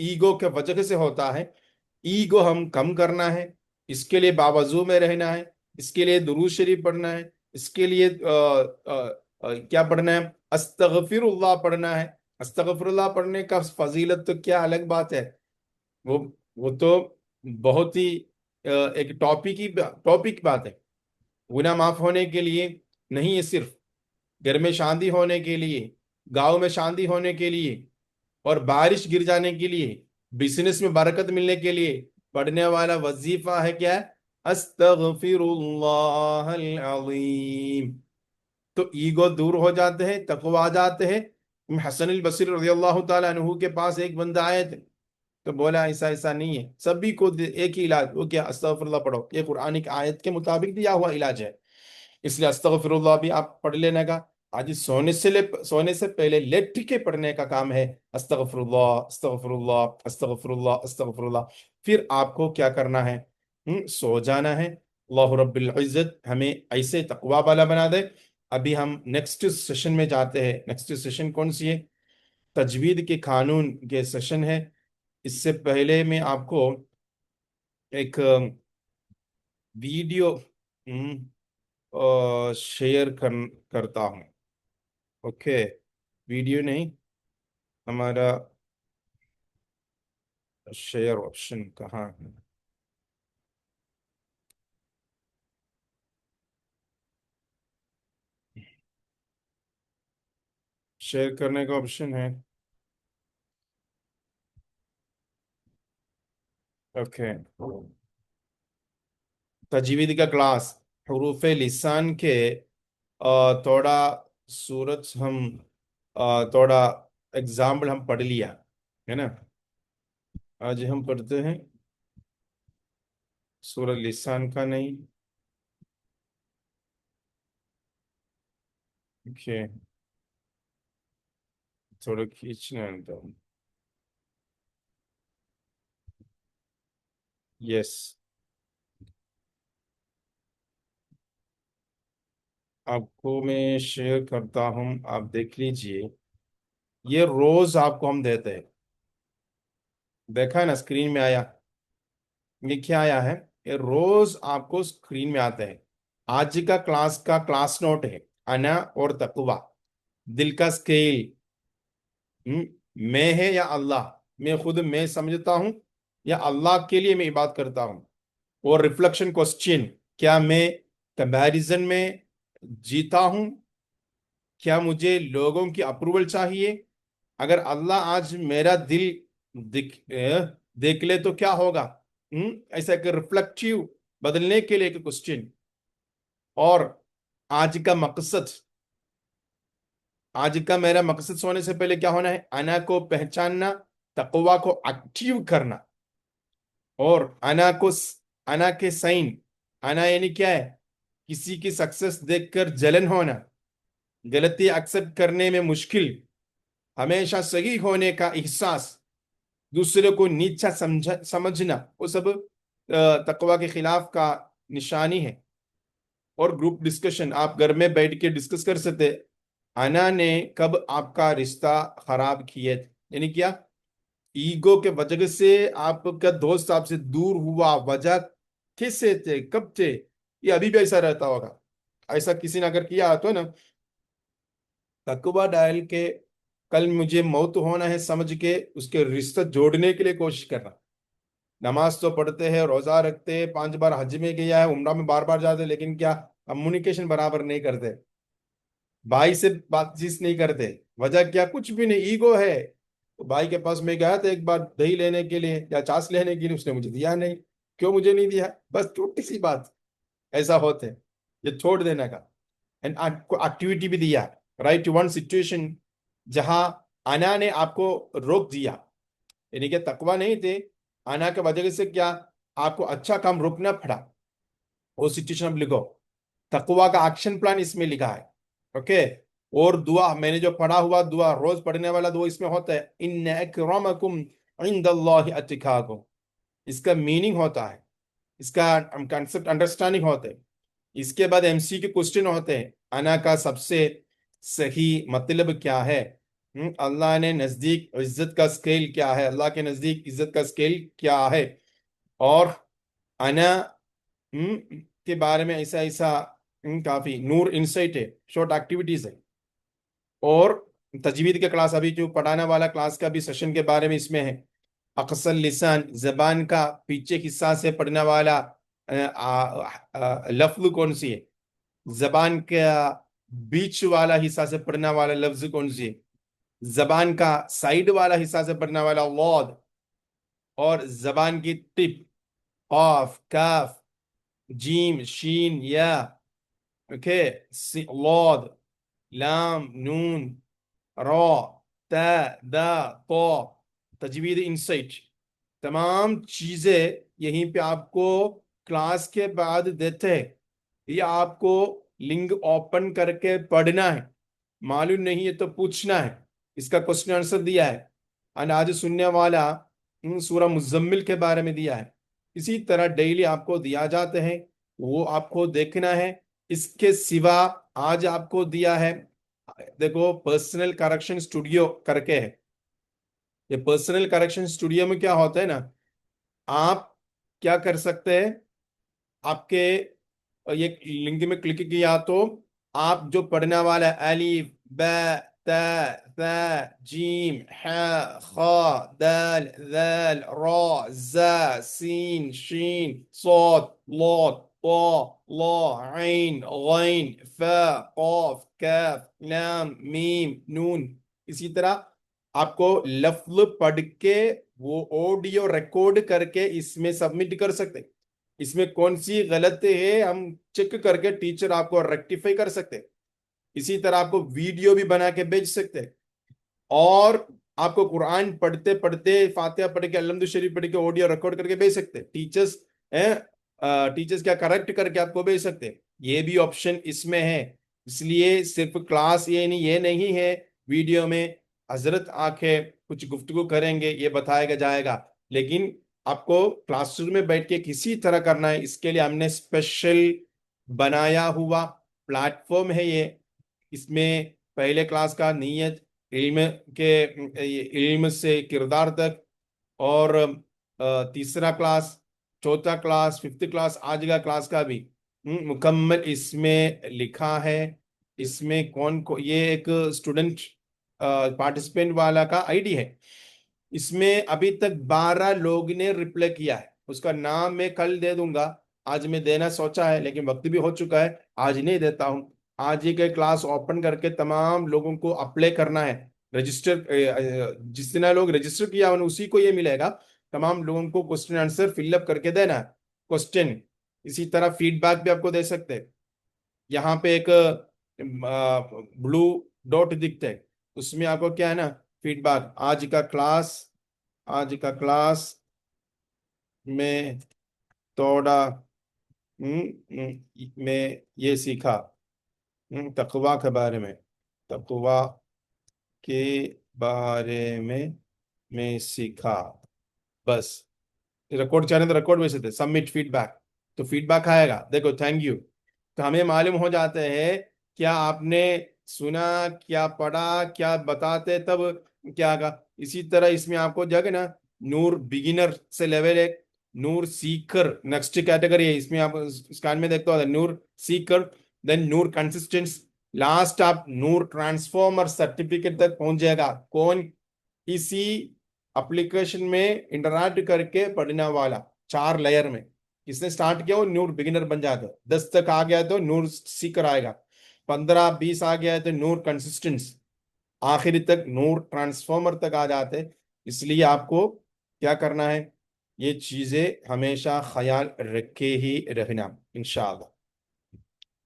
ईगो के वजह से होता है। ईगो हम कम करना है, इसके लिए बावजू में रहना है, इसके लिए दुरूद शरीफ पढ़ना है, इसके लिए क्या पढ़ना है? अस्तगफिरुल्लाह पढ़ना है। अस्तगफिरुल्लाह पढ़ने का फजीलत तो क्या अलग बात है। वो वो तो बहुत ही एक टॉपिक बात है। गुनाह माफ होने के लिए नहीं है, सिर्फ घर में शांति होने के लिए, गांव में शांति होने के लिए, और बारिश गिर जाने के लिए, बिजनेस में बरकत मिलने के लिए पढ़ने वाला वजीफा है क्या? अस्तगफिरुल्लाह अज़ीम। तो ईगो दूर हो जाते हैं, तकवा आ जाते हैं। हसन अल बसरी रज़ियल्लाहु ताला अन्हु के पास एक बंदा आए थे, तो बोला ऐसा ऐसा नहीं है, सभी को एक ही इलाज, वो क्या? अस्तगफिरुल्लाह पढ़ो, ये कुरानिक आयत के मुताबिक दिया हुआ इलाज है, इसलिए अस्तगफिरुल्लाह भी आप पढ़ लेने का। आज सोने से पहले लेट के पढ़ने का काम है। अस्तगफिरुल्लाह अस्तगफिरुल्लाह अस्तगफिरुल्लाह अस्तगफिरुल्लाह। फिर आपको क्या करना है? सो जाना है। अल्लाह रब्बुल इज्जत हमें ऐसे तकवा वाला बना दे। अभी हम नेक्स्ट सेशन में जाते हैं। नेक्स्ट सेशन कौन सी है? तजवीद के कानून के सेशन है। इससे पहले मैं आपको एक वीडियो शेयर करता हूँ। ओके, वीडियो नहीं, हमारा शेयर ऑप्शन कहाँ है? शेयर करने का ऑप्शन है। ओके, तजवीद का क्लास, हरूफ लिसान के थोड़ा सूरत हम थोड़ा एग्जाम्पल हम पढ़ लिया है ना। आज हम पढ़ते हैं सूरत लिसान का नहीं। ओके, थोड़ा खींचना है तो। यस, आपको मैं शेयर करता हूँ, आप देख लीजिए। ये रोज आपको हम देते हैं, देखा है ना, स्क्रीन में आया। ये क्या आया है? ये रोज आपको स्क्रीन में आता है। आज का क्लास नोट है। अना और तकवा, दिल का स्केल। मैं है या अल्लाह? मैं खुद मैं समझता हूँ, या अल्लाह के लिए मैं इबादत करता हूँ? और रिफ्लेक्शन क्वेश्चन, क्या मैं कंपैरिजन में जीता हूँ? क्या मुझे लोगों की अप्रूवल चाहिए? अगर अल्लाह आज मेरा दिल देख ले तो क्या होगा? ऐसा एक रिफ्लेक्टिव बदलने के लिए एक क्वेश्चन। और आज का मकसद, आज का मेरा मकसद सोने से पहले क्या होना है? अना को पहचानना, तकवा को एक्टिव करना, और अना के साइन। अना यानी क्या है? किसी की सक्सेस देखकर जलन होना, गलती एक्सेप्ट करने में मुश्किल, हमेशा सही होने का एहसास, दूसरे को नीचा समझना, वो सब तकवा के खिलाफ का निशानी है। और ग्रुप डिस्कशन, आप घर में बैठ के डिस्कस कर सकते, अना ने कब आपका रिश्ता खराब किए, यानी क्या ईगो के वजह से आपका दोस्त आपसे दूर हुआ, वजह किससे थे, कब थे? ये अभी भी ऐसा रहता होगा। ऐसा किसी ने अगर किया तो ना, तकवा डाल के कल मुझे मौत होना है समझ के उसके रिश्ता जोड़ने के लिए कोशिश करना। नमाज तो पढ़ते हैं, रोजा रखते हैं, 5 बार हज में गया है, उम्रा में बार बार जाते हैं, लेकिन क्या कम्युनिकेशन बराबर नहीं करते, भाई से बातचीत नहीं करते। वजह क्या, कुछ भी नहीं, ईगो है। तो भाई के पास मैं गया था एक बार दही लेने के लिए या छाछ लेने के लिए, उसने मुझे दिया नहीं। क्यों मुझे नहीं दिया? बस छोटी सी बात, ऐसा होते हैं। ये छोड़ देने का। एंड आपको एक्टिविटी भी दिया, राइट टू वन सिचुएशन जहां अना ने आपको रोक दिया, यानी कि तकवा नहीं थे, अना के वजह से क्या आपको अच्छा काम रोकना पड़ा, वो सिचुएशन अब लिखो। तकवा का एक्शन प्लान इसमें लिखा है। ओके। और दुआ, मैंने जो पढ़ा हुआ दुआ, रोज पढ़ने वाला दुआ इसमें होता है, इन अक्रमकुम इंदल्लाहि अत्काकुम। इसका मीनिंग होता है, इसका कंसेप्ट अंडरस्टैंडिंग होते हैं। इसके बाद एमसी के क्वेश्चन होते हैं, अना का सबसे सही मतलब क्या है? अल्लाह ने नजदीक इज्जत का स्केल क्या है, अल्लाह के नजदीक इज्जत का स्केल क्या है? और अना के बारे में ऐसा ऐसा काफी नूर इंसाइट है, शॉर्ट एक्टिविटीज है। और तजवीद के क्लास, अभी जो पढ़ाने वाला क्लास का भी सेशन के बारे में इसमें है। अक्सर लिसान, जबान का पीछे हिस्सा से पढ़ने वाला लफ्ज कौन सी है? जबान का बीच वाला हिस्सा से पढ़ने वाला लफ्ज कौन सी है? जबान का साइड वाला हिस्सा से पढ़ने वाला लौद। और जबान की टिप, ऑफ, काफ, जीम, शीन, या। ओके। लौद, लाम, नून, रॉ, ता, दा, तो। तजवीद इंसाइट, तमाम चीजें यहीं पे आपको क्लास के बाद देते हैं। ये आपको लिंक ओपन करके पढ़ना है, मालूम नहीं है तो पूछना है। इसका क्वेश्चन आंसर दिया है। और आज सुनने वाला सूरह मुजम्मिल के बारे में दिया है। इसी तरह डेली आपको दिया जाते हैं, वो आपको देखना है। इसके सिवा आज आपको दिया है, देखो पर्सनल करेक्शन स्टूडियो करके है। ये पर्सनल करेक्शन स्टूडियो में क्या होता है ना, आप क्या कर सकते हैं, आपके ये लिंक में क्लिक किया तो आप जो पढ़ने वाला है, अलीफ, ब, त, थ, जीम, ह, ख, दाल, दाल, रा, ज, सीन, शीन, सोद, लौद, तो, लो, ऐन, गैन, फ, कॉफ, कफ, लाम, मीम, नून। इसी तरह आपको लफ्ज पढ़ के वो ऑडियो रिकॉर्ड करके इसमें सबमिट कर सकते हैं। इसमें कौन सी गलत है हम चेक करके टीचर आपको रेक्टिफाई कर सकते हैं। इसी तरह आपको वीडियो भी बना के भेज सकते हैं। और आपको कुरान पढ़ते पढ़ते फातिहा पढ़ के, अलहम्दुलिल्लाह शरीफ पढ़ के ऑडियो रिकॉर्ड करके भेज सकते हैं। टीचर्स हैं, टीचर्स क्या करेक्ट करके आपको भेज सकते हैं। ये भी ऑप्शन इसमें है। इसलिए सिर्फ क्लास ये नहीं है वीडियो में हजरत आंखें कुछ गुफ्तगू करेंगे ये बताया जाएगा, लेकिन आपको क्लासरूम में बैठ के किसी तरह करना है। इसके लिए हमने स्पेशल बनाया हुआ प्लेटफॉर्म है ये। इसमें पहले क्लास का नीयत, इल्म के इल्म से किरदार तक, और तीसरा क्लास, चौथा क्लास, फिफ्थ क्लास, आज का क्लास का भी मुकम्मल इसमें लिखा है। इसमें कौन को, ये एक स्टूडेंट पार्टिसिपेंट वाला का आईडी है। इसमें अभी तक 12 लोग ने रिप्लाई किया है। उसका नाम मैं कल दे दूंगा, आज मैं देना सोचा है लेकिन वक्त भी हो चुका है, आज नहीं देता हूं। आज ही के क्लास ओपन करके तमाम लोगों को अप्लाई करना है, रजिस्टर। जितने लोग रजिस्टर किया उन्हें उसी को ये मिलेगा। तमाम लोगों को क्वेश्चन आंसर फिलअप करके देना है, क्वेश्चन। इसी तरह फीडबैक भी आपको दे सकते हैं। यहाँ पे एक ब्लू डॉट दिखता है, उसमें आपको क्या है ना, फीडबैक। आज का क्लास में थोड़ा मैं ये सीखा तकवा के बारे में, तकवा के बारे में सीखा। बस रिकॉर्ड चाहे तो रिकॉर्ड वैसे थे, सबमिट फीडबैक, तो फीडबैक आएगा, देखो थैंक यू, तो हमें मालूम हो जाता है क्या आपने सुना, क्या पढ़ा, क्या बताते तब क्या आगा। इसी तरह इसमें आपको जगह ना, नूर बिगिनर से लेवल 1, नूर सीकर नेक्स्ट कैटेगरी है, इसमें आप स्कैन में देखते हो नूर सीकर, देन नूर कंसिस्टेंस, लास्ट आप नूर ट्रांसफॉर्मर सर्टिफिकेट तक पहुंच जाएगा। कौन किसी एप्लीकेशन में इंटरैक्ट करके पढ़ने वाला, 4 लेयर में किसने स्टार्ट किया वो नूर बिगिनर बन जाता है। 10 तक आ गया तो नूर सीकर आएगा, 15-20 आ गया है तो नूर कंसिस्टेंस, आखिरी तक नूर ट्रांसफॉर्मर तक आ जाते हैं। इसलिए आपको क्या करना है, ये चीजें हमेशा ख्याल रखे ही रहना इंशाअल्लाह।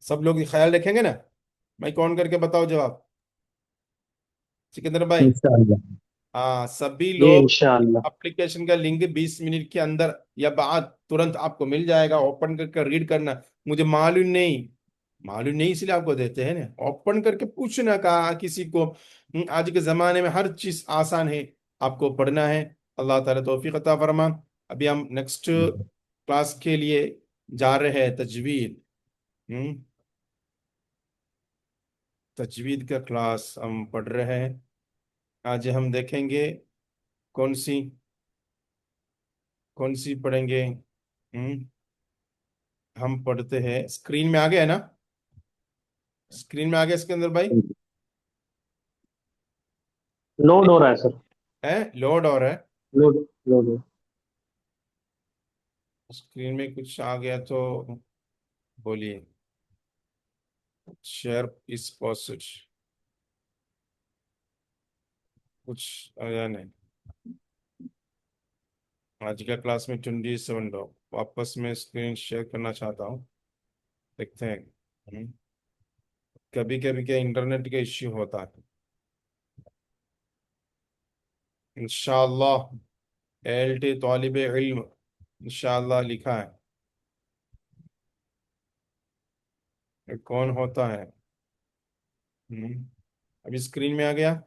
सब लोग ये ख्याल रखेंगे ना? मैं कौन करके बताओ जवाब, सिकंदर भाई? इंशाअल्लाह। हाँ, सभी ये लोग इंशाअल्लाह। एप्लीकेशन का लिंक 20 मिनट के अंदर या बाद तुरंत आपको मिल जाएगा, ओपन करके रीड करना। मुझे मालूम नहीं, मालूम नहीं इसलिए आपको देते हैं ना, ओपन करके पूछना कहा किसी को। आज के जमाने में हर चीज आसान है, आपको पढ़ना है। अल्लाह ताला तौफीक अता फरमा। अभी हम नेक्स्ट क्लास के लिए जा रहे हैं, तजवीद। हम्म, तजवीद का क्लास हम पढ़ रहे हैं। आज हम देखेंगे कौन सी कौन सी पढ़ेंगे। हम पढ़ते हैं, स्क्रीन में आ गया है ना? स्क्रीन में आ गया इसके अंदर भाई? लोड हो रहा है सर। है लोड हो रहा है? लोड लोड हो। स्क्रीन में कुछ आ गया तो बोलिए। शेयर इस पॉसिबल, कुछ आया नहीं। आज का क्लास में 27 लोग, वापस में स्क्रीन शेयर करना चाहता हूँ, देखते हैं। कभी कभी क्या इंटरनेट का इश्यू होता है। इंशाअल्लाह एल टी तालिब इल्म, इंशाअल्लाह लिखा है। ये कौन होता है? अभी स्क्रीन में आ गया।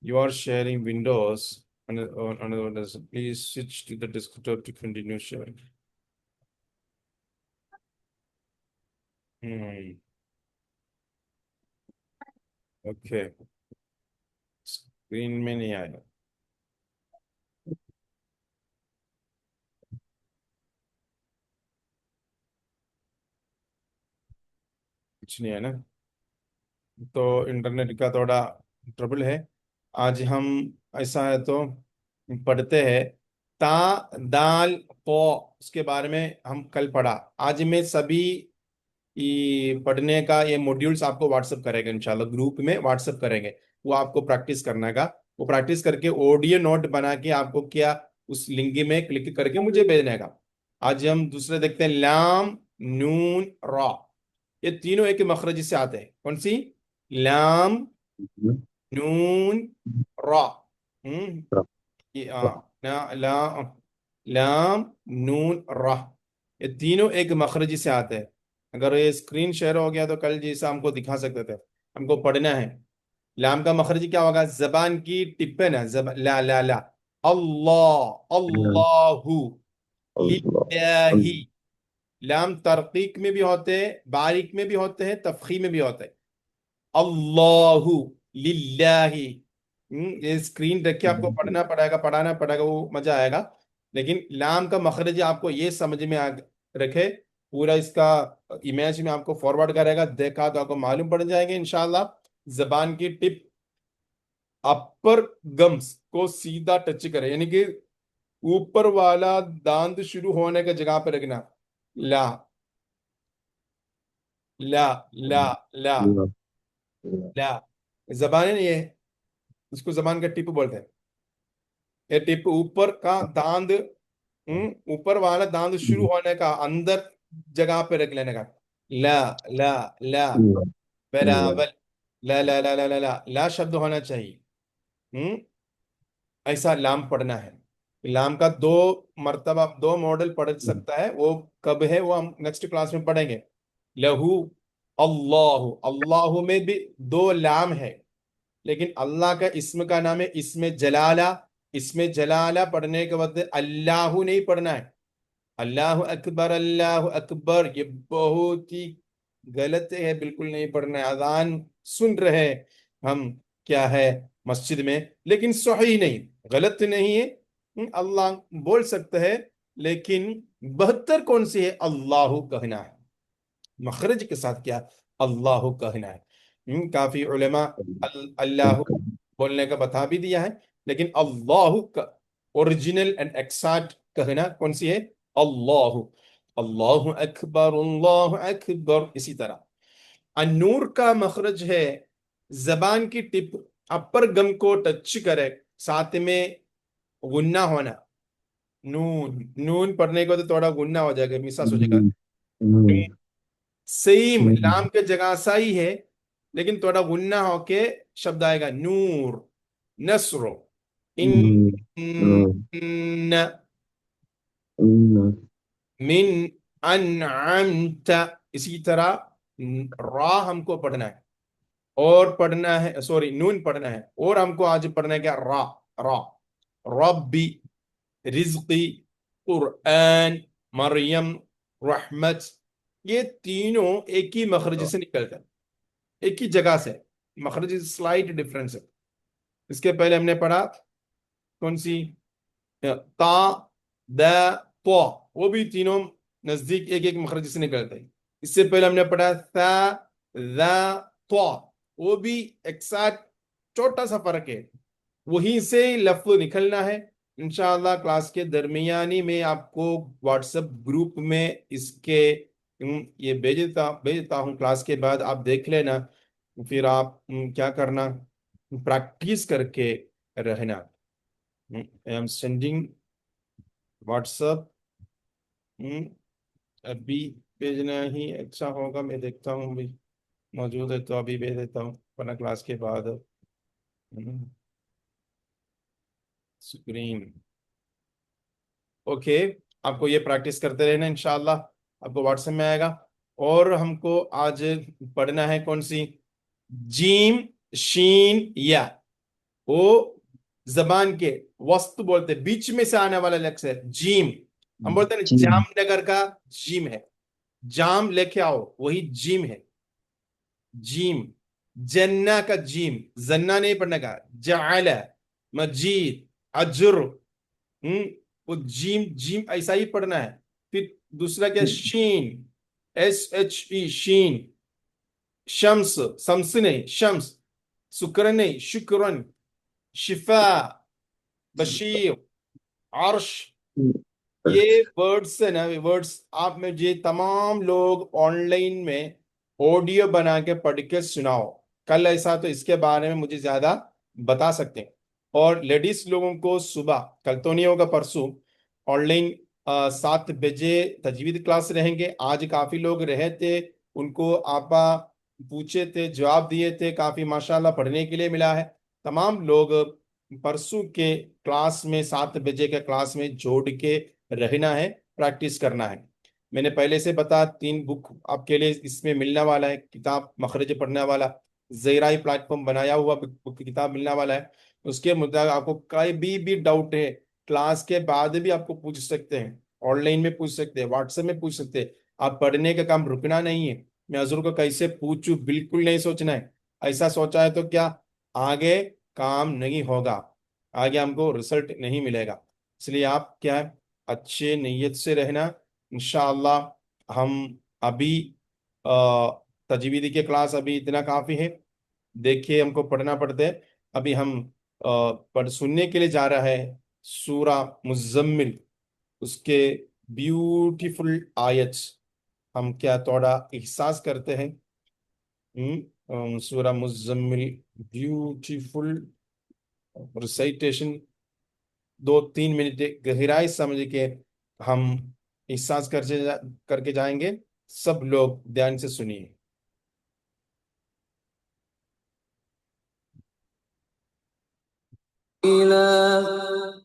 You are sharing Windows on another desk. Please switch to the desktop to continue sharing. Hmm. Okay. Screen में नहीं आया। कुछ नहीं है ना? तो इंटरनेट का थोड़ा ट्रबल है। आज हम, ऐसा है तो पढ़ते हैं, ता दाल पो, उसके बारे में हम कल पढ़ा। आज मैं सभी ये पढ़ने का ये मॉड्यूल्स आपको व्हाट्सअप करेंगे इंशाल्लाह, ग्रुप में व्हाट्सअप करेंगे। वो आपको प्रैक्टिस करने का, वो प्रैक्टिस करके ऑडियो नोट बना के आपको क्या उस लिंक में क्लिक करके मुझे भेजने का। आज हम दूसरे देखते हैं, लाम नून रा, ये तीनों एक मखरज से आते हैं। कौन सी? लाम नून रा। ये लाम नून रा, ये तीनों एक मखरज से आते हैं। अगर ये स्क्रीन शेयर हो गया तो कल जैसा हमको दिखा सकते थे। हमको पढ़ना है, लाम का मखरज क्या होगा, जबान की टिप है ना, ला अल्लाह अल्लाहु लिल्लाही। लाम तरकीक में भी होते हैं, बारीक में भी होते हैं, तफखीम में भी होते हैं। अल्लाहु लिल्लाही। ये स्क्रीन रख के आपको पढ़ना पड़ेगा, पढ़ाना पड़ेगा, वो मजा आएगा। लेकिन लाम का मखरज आपको ये समझ में आ रखे, पूरा इसका इमेज में आपको फॉरवर्ड करेगा, देखा तो आपको मालूम पड़ जाएंगे इंशाल्लाह। जबान की टिप अपर गम्स को सीधा टच करे, यानी कि ऊपर वाला दांत शुरू होने का जगह पे रखना। ला ला ला ला ला, जबान है ना ये, इसको जबान का टिप बोलते हैं। ये टिप ऊपर का दांत, ऊपर वाला दांत शुरू होने का अंदर जगह पे रख लेने का। ला ला ला बराबर, ला शब्द होना चाहिए। हम्म ऐसा लाम पढ़ना है। लाम का दो मर्तबा, दो मॉडल पढ़ सकता है, वो कब है वो हम नेक्स्ट क्लास में पढ़ेंगे। लहू अल्लाह, अल्लाह में भी दो लाम है, लेकिन अल्लाह का इस्म का नाम है इसमें जलाला। इसमें जलाला पढ़ने के वक्त अल्लाह नहीं पढ़ना है। अल्लाह अकबर, अल्लाह अकबर, ये बहुत ही गलत है, बिल्कुल नहीं पढ़ना है। अजान सुन रहे हैं हम, क्या है, मस्जिद में, लेकिन सही नहीं, गलत नहीं है। अल्लाह बोल सकते हैं, लेकिन बेहतर कौन सी है, अल्लाह कहना है, मखरज के साथ क्या, अल्लाह कहना है। काफी उलेमा अल्लाह बोलने का बता भी दिया है, लेकिन अल्लाह का ओरिजिनल एंड एक्सैक्ट कहना कौन सी है, अल्लाह। अल्लाह अकबर, अल्लाह अकबर। इसी तरह अन्नूर का मखरज है, जबान की टिप अपर गम को टच करे, साथ में गुन्ना होना। नून, नून पढ़ने को तो थोड़ा गुन्ना हो जाएगा, मिसास हो जाएगा। सेम लाम के जगह सा ही है, लेकिन थोड़ा गुन्ना होके शब्द आएगा नूर, नस्रो, इन, न, मिन, अनअमत। इसी तरह रा हमको पढ़ना है, और पढ़ना है, सॉरी नून पढ़ना है, और हमको आज पढ़ना है क्या, रा, रा, रब्बी, रिज्की, कुरआन, मरियम, रहमत। ये तीनों एक ही मखरज से निकलते हैं, एक ही जगह से। मखरज स्लाइट डिफरेंस है। इसके पहले हमने पढ़ा कौन सी, ता, द, तो, वो भी तीनों नजदीक एक एक मखरज से निकलते हैं। इससे पहले हमने पढ़ा था, द, तो, वो भी एक्सैक्ट छोटा सा फर्क है, वहीं से लफ्ज निकलना है। इंशाअल्लाह क्लास के दरमियानी में आपको व्हाट्सएप ग्रुप में इसके ये भेजता हूँ, क्लास के बाद आप देख लेना, फिर आप क्या करना, प्रैक्टिस करके रहना। आई एम सेंडिंग व्हाट्सएप, अभी भेजना ही अच्छा होगा, मैं देखता हूँ भी मौजूद है तो अभी भेज देता हूँ, वरना क्लास के बाद। Screen, okay. आपको ये प्रैक्टिस करते रहना, इंशाल्लाह आपको व्हाट्सएप में आएगा। और हमको आज पढ़ना है कौन सी, जीम, शीन, या, वो जबान के वस्त बोलते हैं, बीच में से आने वाला लेक्स है जीम। हम बोलते हैं ना, जामनगर का जीम है, जाम लेके आओ, वही जीम है, जीम। जन्ना का जीम, जन्ना नहीं पढ़ने का, जाल, मजीद, अजर, हम्म वो जीम, जीम ऐसा ही पढ़ना है। फिर दूसरा क्या, शीन, एस एच ई, शीन। शम्स, शम्स नहीं, शम्स। शुक्रन नहीं, शुक्रन। शिफा, बशीर, अर्श। ये वर्ड्स है ना, वर्ड्स आप में, ये तमाम लोग ऑनलाइन में ऑडियो बना के पढ़ के सुनाओ कल, ऐसा तो इसके बारे में मुझे ज्यादा बता सकते हैं। और लेडीज लोगों को सुबह, कल तो नहीं होगा, परसों ऑनलाइन 7 बजे तजवीद क्लास रहेंगे। आज काफी लोग रहे थे, उनको आपा पूछे थे, जवाब दिए थे, काफी माशाल्लाह पढ़ने के लिए मिला है। तमाम लोग परसों के क्लास में, 7 बजे के क्लास में जोड़ के रहना है, प्रैक्टिस करना है। मैंने पहले से बता, 3 बुक आपके लिए इसमें मिलने वाला है, किताब मखरज पढ़ने वाला, ज़ेराई प्लेटफॉर्म बनाया हुआ बुक की किताब मिलने वाला है। उसके मुताबिक आपको कहीं भी डाउट है, क्लास के बाद भी आपको पूछ सकते हैं, ऑनलाइन में पूछ सकते हैं, व्हाट्सएप में पूछ सकते हैं। आप पढ़ने का काम रुकना नहीं है। मैं हजूर को कैसे पूछूं, बिल्कुल नहीं सोचना है। ऐसा सोचा है तो क्या, आगे काम नहीं होगा, आगे हमको रिजल्ट नहीं मिलेगा। इसलिए आप क्या है, अच्छे नीयत से रहना। इंशाअल्लाह हम अभी तजवीदी के क्लास अभी इतना काफ़ी है, देखिए हमको पढ़ना पड़ता है। अभी हम पढ़ सुनने के लिए जा रहा है सूरा मुजम्मिल, उसके ब्यूटीफुल आयत हम क्या थोड़ा एहसास करते हैं। सूरा मुजम्मिल, ब्यूटीफुल रिसाइटेशन, 2-3 मिनट गहराई समझ के हम एहसास करके जाएंगे। सब लोग ध्यान से सुनिए।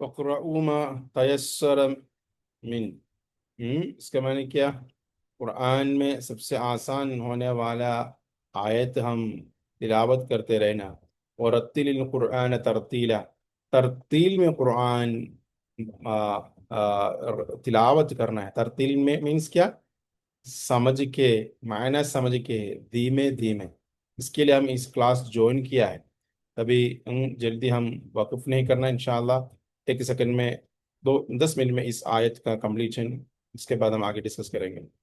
वक़्रऊ मा तयस्सर मिन। इसका माने क्या? कुरान में सबसे आसान होने वाला आयत हम तिलावत करते रहना। और रत्तिलिल कुरान तरतीला, तरतील में कुरान तिलावत करना है। तरतील में मीन्स क्या? समझ के, मायना समझ के, धीमे धीमे। इसके लिए हम इस क्लास ज्वाइन किया है। तभी जल्दी हम वक़्फ़ नहीं करना, इंशाअल्लाह एक सेकंड में 10 मिनट में इस आयत का कंप्लीशन, इसके बाद हम आगे डिस्कस करेंगे।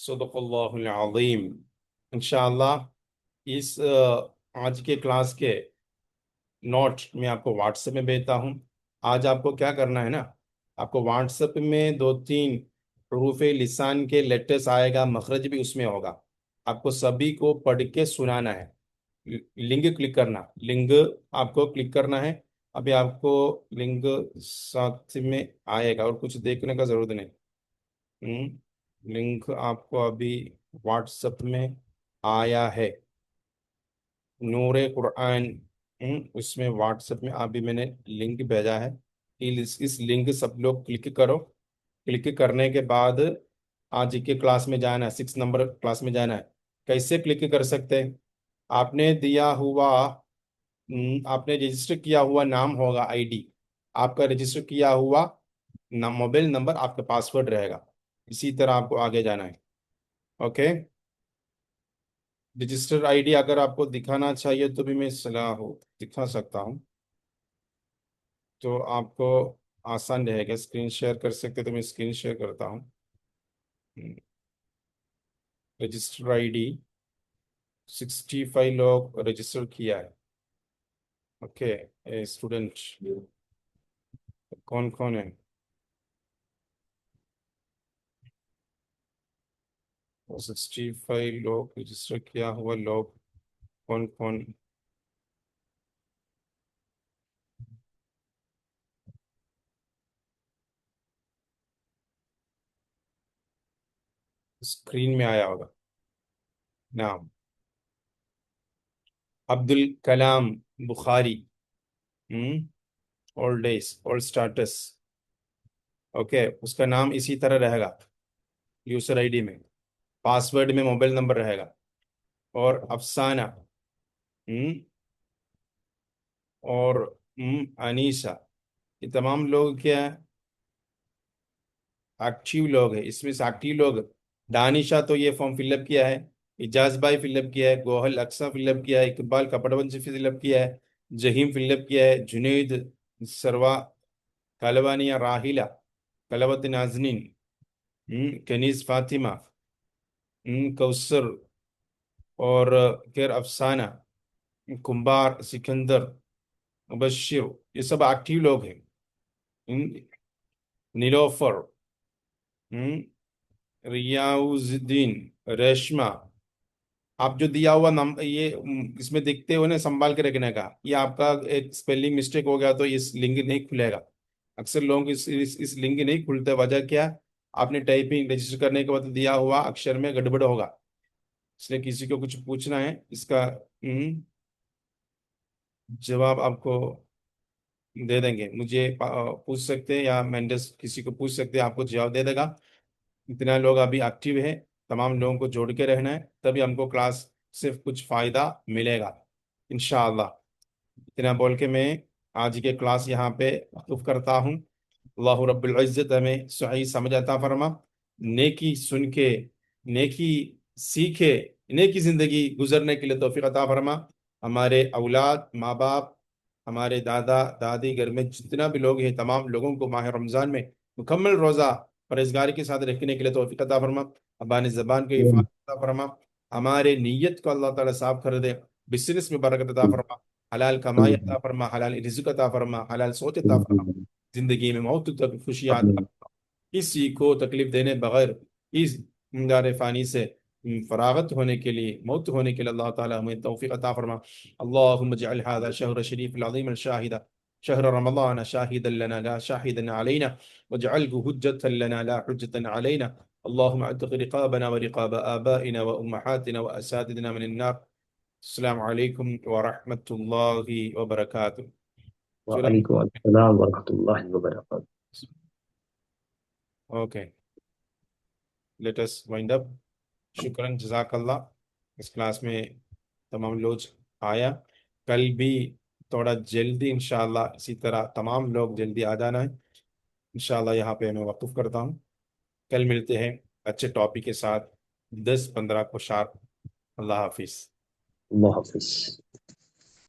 सदक़ल्लाहुल अज़ीम। इंशाअल्लाह इस आज के क्लास के नोट मैं आपको व्हाट्सएप में भेजता हूँ। आज आपको क्या करना है ना, आपको व्हाट्सएप में 2-3 हरूफ लिसान के लेटर्स आएगा, मखरज भी उसमें होगा। आपको सभी को पढ़ के सुनाना है। लिंक क्लिक करना, लिंक आपको क्लिक करना है। अभी आपको लिंक साथ में आएगा और कुछ देखने का जरूरत नहीं। लिंक आपको अभी व्हाट्सएप में आया है, नूरे कुरान। उसमें व्हाट्सएप में अभी मैंने लिंक भेजा है। इस लिंक सब लोग क्लिक करो। क्लिक करने के बाद आज के क्लास में जाना है, 6 नंबर क्लास में जाना है। कैसे क्लिक कर सकते हैं? आपने दिया हुआ आपने रजिस्टर किया हुआ नाम होगा, आईडी आपका रजिस्टर किया हुआ मोबाइल नंबर आपका पासवर्ड रहेगा। इसी तरह आपको आगे जाना है। ओके, रजिस्टर आईडी अगर आपको दिखाना चाहिए तो भी मैं सलाह हो दिखा सकता हूँ, तो आपको आसान रहेगा। स्क्रीन शेयर कर सकते तो मैं स्क्रीन शेयर करता हूँ। रजिस्टर आईडी 65 लोग रजिस्टर किया है। ओके, स्टूडेंट कौन कौन है? 65 लोग रजिस्टर किया हुआ लोग कौन कौन? स्क्रीन में आया होगा नाम, Abdul Kalam Bukhari. All days all status. Okay, उसका नाम इसी तरह रहेगा यूजर आईडी में, पासवर्ड में मोबाइल नंबर रहेगा। और अफसाना, हम्म और अनीसा, ये तमाम लोग क्या एक्टिव लोग हैं। इसमें से एक्टिव लोग, दानिशा तो ये फॉर्म फिलअप किया है, इजाज भाई फिलअप किया है, गोहल अक्सा फिलअप किया है, इकबाल कपड़वंशी फिलअप किया है, जहीम फिलअप किया है, जुनैद सरवा, कलवानिया राहिला, कलवत नाजनीन, कनीज फातिमा, कौसर, और खैर अफसाना, कुंबार सिकंदर, मुबशिर, ये सब एक्टिव लोग हैं। नीलोफर, रियाउजुद्दीन, रेशमा। आप जो दिया हुआ नंबर ये इसमें देखते हो ना, संभाल के रखने का। ये आपका एक स्पेलिंग मिस्टेक हो गया तो इस लिंक नहीं खुलेगा। अक्सर लोग इस लिंक नहीं खुलते, वजह क्या? आपने टाइपिंग रजिस्टर करने के बाद दिया हुआ अक्षर में गड़बड़ होगा। इसलिए किसी को कुछ पूछना है, इसका जवाब आपको दे देंगे। मुझे पूछ सकते हैं या मेंडस किसी को पूछ सकते हैं, आपको जवाब दे देगा। इतना लोग अभी एक्टिव है, तमाम लोगों को जोड़ के रहना है, तभी हमको क्लास सिर्फ कुछ फायदा मिलेगा इंशाअल्लाह। इतना बोल के मैं आज के क्लास यहाँ पे वक़ूफ करता हूँ। अल्लाह रब्बुल इज़्ज़त हमें सही समझ अता फरमा, नेकी सुन के नेकी सीखे, नेकी जिंदगी गुजरने के लिए तौफीक अता फरमा। हमारे औलाद, माँ बाप, हमारे दादा दादी, घर में जितना भी लोग हैं, तमाम लोगों को माह रमज़ान में मुकम्मल रोज़ा परहेजगारी के साथ रखने के लिए तौफीक अता फरमा। अबानी ज़बान को हिफाज़त अता फरमा। हमारे नीयत को अल्लाह ताला साफ कर दे। बिजनेस में बरकत अता फरमा। हलाल कमाई अता फरमा, हलाल रिज़्क अता फरमा, हलाल सोच अता फरमा। जिंदगी में मौत तक खुशियाँ अता फरमा। किसी को तकलीफ देने बगैर इस दार फानी से फरागत होने के लिए, मौत होने के लिए अल्लाह ताला हमें तौफीक अता फरमा। अल्लाहुम्मा जअल हाज़ा शहर शरीफ अज़ीम शाहिदा शहर रमज़ान शाहिदन लना ला शाहिदन अलैना वजअलहु हुज्जतन लना ला हुज्जतन अलैना। अल्लाहुम्मा अतिक़ रिक़ाबना व रिक़ाब आबाइना व उम्महातिना व असातिदिना मिनन नार। अस्सलामु अलैकुम व रहमतुल्लाहि व बरकातुहू। चलो, वालेकुम अस्सलाम वरहमतुल्लाहि वबरकातुहू। Okay, let us wind up. शुक्रन जजाकल्लाह। इस क्लास में तमाम लोग आया, कल भी थोड़ा जल्दी इंशाल्लाह इसी तरह तमाम लोग जल्दी आ जाना है इंशाल्लाह। यहाँ पे मैं वक़ूफ़ करता हूँ। कल मिलते हैं अच्छे टॉपिक के साथ 10-15 को शार्प। अल्लाह हाफिज़। अल्लाह हाफिज।